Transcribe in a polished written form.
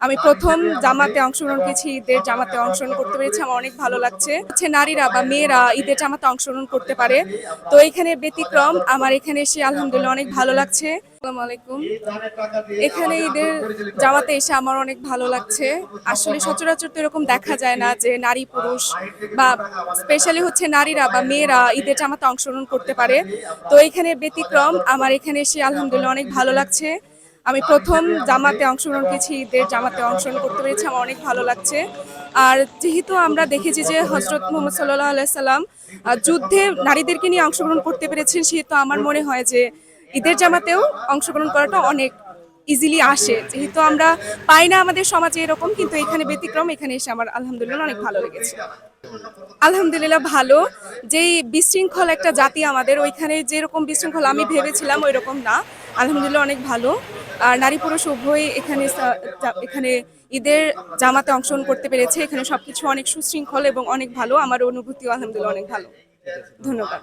আমি প্রথম জামাতে অংশগ্রহণ করেছি, ঈদের জামাতে অংশগ্রহণ করতে পেরেছি, আমার অনেক ভালো লাগছে। হচ্ছে নারীরা বা মেয়েরা ঈদের জামাতে অংশগ্রহণ করতে পারে, তো এখানে ব্যতিক্রম। আমার এখানে এসে আলহামদুলিল্লাহ অনেক ভালো লাগছে। আসসালামু আলাইকুম। এখানে ঈদের জামাতে এসে আমার অনেক ভালো লাগছে। আসলে সচরাচর তো এরকম দেখা যায় না যে নারী পুরুষ বা স্পেশালি হচ্ছে নারীরা বা মেয়েরা ঈদের জামাতে অংশগ্রহণ করতে পারে, তো এখানে ব্যতিক্রম। আমার এখানে এসে আলহামদুলিল্লাহ অনেক ভালো লাগছে। আমি প্রথম জামাতে অংশগ্রহণ করেছি, ঈদের জামাতে অংশগ্রহণ করতে পেরেছি, আমার অনেক ভালো লাগছে। আর যেহেতু আমরা দেখেছি যে হযরত মুহাম্মদ সাল্লাল্লাহু আলাইহি সাল্লাম যুদ্ধে নারীদেরকে নিয়ে অংশগ্রহণ করতে পেরেছেন, সেহেতু আমার মনে হয় যে ঈদের জামাতেও অংশগ্রহণ করাটা অনেক ইজিলি আসে। যেহেতু আমরা পাই না আমাদের সমাজে এরকম, কিন্তু এখানে ব্যতিক্রম। এখানে এসে আমার আলহামদুলিল্লাহ অনেক ভালো লেগেছে। আলহামদুলিল্লাহ ভালো। যেই বিশৃঙ্খল একটা জাতি আমাদের, ওইখানে যেরকম বিশৃঙ্খল আমি ভেবেছিলাম ওইরকম না। আলহামদুলিল্লাহ অনেক ভালো। আর নারী পুরুষ উভয়ই এখানে ঈদের জামাতে অংশগ্রহণ করতে পেরেছে। এখানে সবকিছু অনেক সুশৃঙ্খল এবং অনেক ভালো। আমার অনুভূতিও আলহামদুলিল্লাহ অনেক ভালো। ধন্যবাদ।